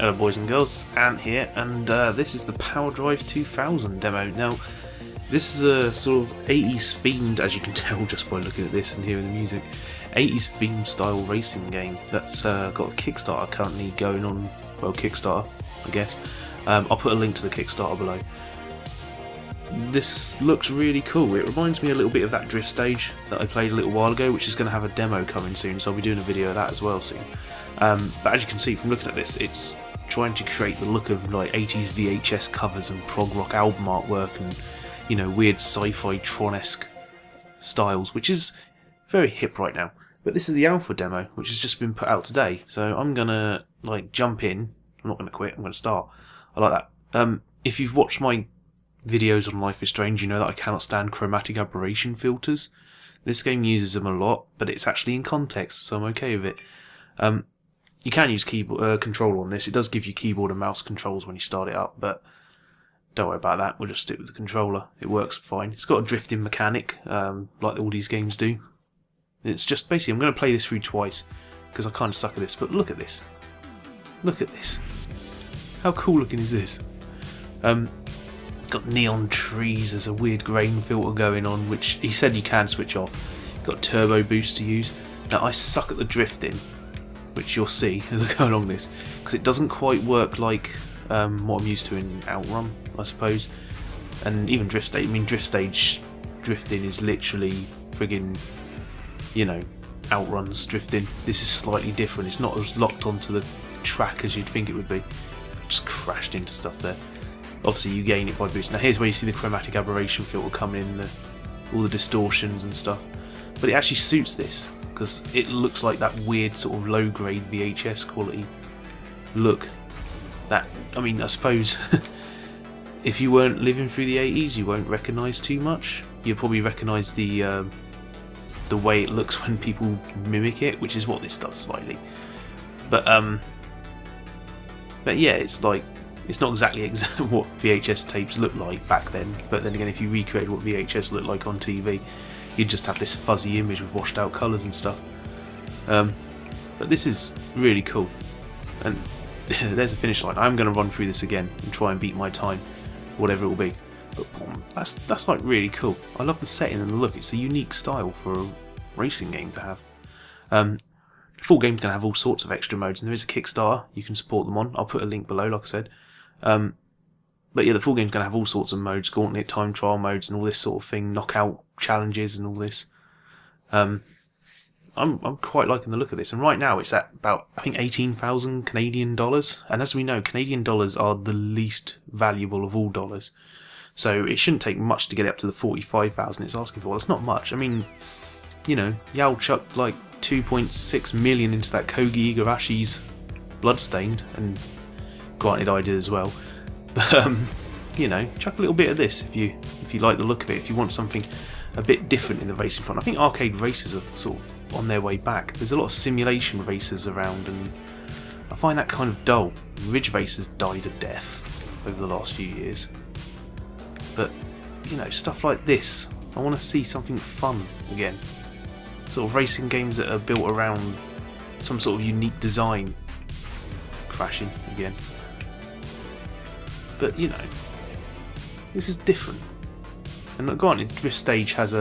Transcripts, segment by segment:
Hello boys and girls, Ant here, and this is the Power Drive 2000 demo. Now, this is a sort of 80s themed, as you can tell just by looking at this and hearing the music, 80s themed style racing game that's got a Kickstarter currently going on, well, Kickstarter, I guess. I'll put a link to the Kickstarter below. This looks really cool. It reminds me a little bit of that drift stage that I played a little while ago, which is going to have a demo coming soon, so I'll be doing a video of that as well soon. But as you can see from looking at this, it's trying to create the look of like 80s VHS covers and prog rock album artwork and, you know, weird sci-fi Tron-esque styles, which is very hip right now. But this is the alpha demo, which has just been put out today, so I'm gonna like jump in. I'm not gonna quit, I'm gonna start. I like that. If you've watched my videos on Life is Strange, you know that I cannot stand chromatic aberration filters. This game uses them a lot, but it's actually in context, so I'm okay with it. You can use keyboard control on this. It does give you keyboard and mouse controls when you start it up, but don't worry about that. We'll just stick with the controller. It works fine. It's got a drifting mechanic, like all these games do. It's just basically, I'm going to play this through twice because I kind of suck at this. But look at this. Look at this. How cool looking is this? Got neon trees. There's a weird grain filter going on, which he said you can switch off. Got turbo boost to use. Now I suck at the drifting, which you'll see as I go along this, because it doesn't quite work like what I'm used to in Outrun, I suppose, and even Drift Stage. I mean, Drift Stage drifting is literally friggin', you know, Outrun's drifting. This is slightly different. It's not as locked onto the track as you'd think it would be. Just crashed into stuff there. Obviously, you gain it by boosting. Now, here's where you see the chromatic aberration filter come in, all the distortions and stuff. But it actually suits this, because it looks like that weird sort of low-grade VHS quality look. That, I mean, I suppose if you weren't living through the 80s, you won't recognise too much. You'll probably recognise the way it looks when people mimic it, which is what this does slightly. But yeah, it's like, it's not exactly what VHS tapes looked like back then. But then again, if you recreated what VHS looked like on TV, you'd just have this fuzzy image with washed out colours and stuff. But this is really cool. And there's a finish line. I'm going to run through this again and try and beat my time, whatever it will be. But boom, that's like really cool. I love the setting and the look. It's a unique style for a racing game to have. The full game's going to have all sorts of extra modes, and there is a Kickstarter. You can support them on. I'll put a link below, like I said. But yeah, the full game's going to have all sorts of modes, gauntlet, time trial modes, and all this sort of thing, knockout challenges and all this. I'm quite liking the look of this, and right now it's at about, I think, 18,000 Canadian dollars. And as we know, Canadian dollars are the least valuable of all dollars, so it shouldn't take much to get up to the 45,000 it's asking for. Well, it's not much. I mean, you know, Yao chucked like 2.6 million into that Koji Igarashi's Bloodstained, and granted I did as well. But you know, chuck a little bit of this if you like the look of it. If you want something a bit different in the racing front. I think arcade races are sort of on their way back. There's a lot of simulation races around, and I find that kind of dull. Ridge racers died a death over the last few years. But you know, stuff like this, I want to see something fun again. Sort of racing games that are built around some sort of unique design. Crashing again. But you know, this is different. And granted, Drift Stage has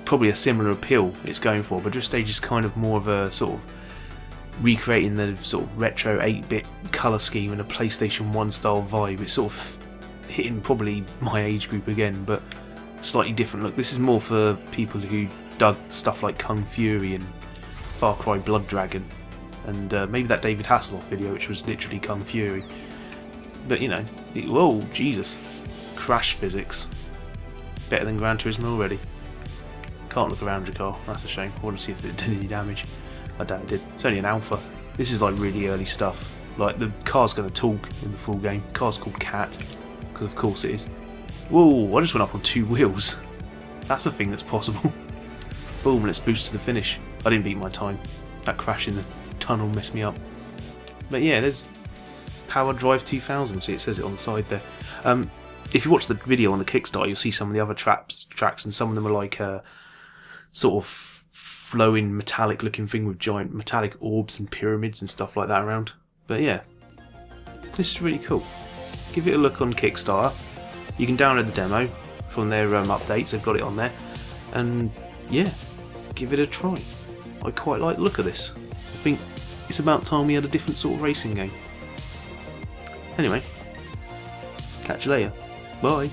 probably a similar appeal it's going for, but Drift Stage is kind of more of a sort of recreating the sort of retro 8-bit colour scheme and a PlayStation 1 style vibe. It's sort of hitting probably my age group again, but slightly different look. This is more for people who dug stuff like Kung Fury and Far Cry Blood Dragon, and maybe that David Hasselhoff video, which was literally Kung Fury. But you know, whoa, Jesus, crash physics, better than Gran Turismo already. Can't look around your car, that's a shame. I want to see if it did any damage. I doubt it did. It's only an alpha. This is like really early stuff. Like, the car's going to talk in the full game. The car's called Cat, because of course it is. Whoa, I just went up on 2 wheels. That's a thing that's possible. Boom, let's boost to the finish. I didn't beat my time. That crash in the tunnel messed me up. But yeah, there's Power Drive 2000, see it says it on the side there. If you watch the video on the Kickstarter, you'll see some of the other tracks, and some of them are like sort of flowing metallic looking thing with giant metallic orbs and pyramids and stuff like that around. But yeah, This is really cool. Give it a look on Kickstarter. You can download the demo from their updates, they've got it on there. And yeah, give it a try. I quite like the look of this. I think it's about time we had a different sort of racing game. Anyway, catch you later. Bye.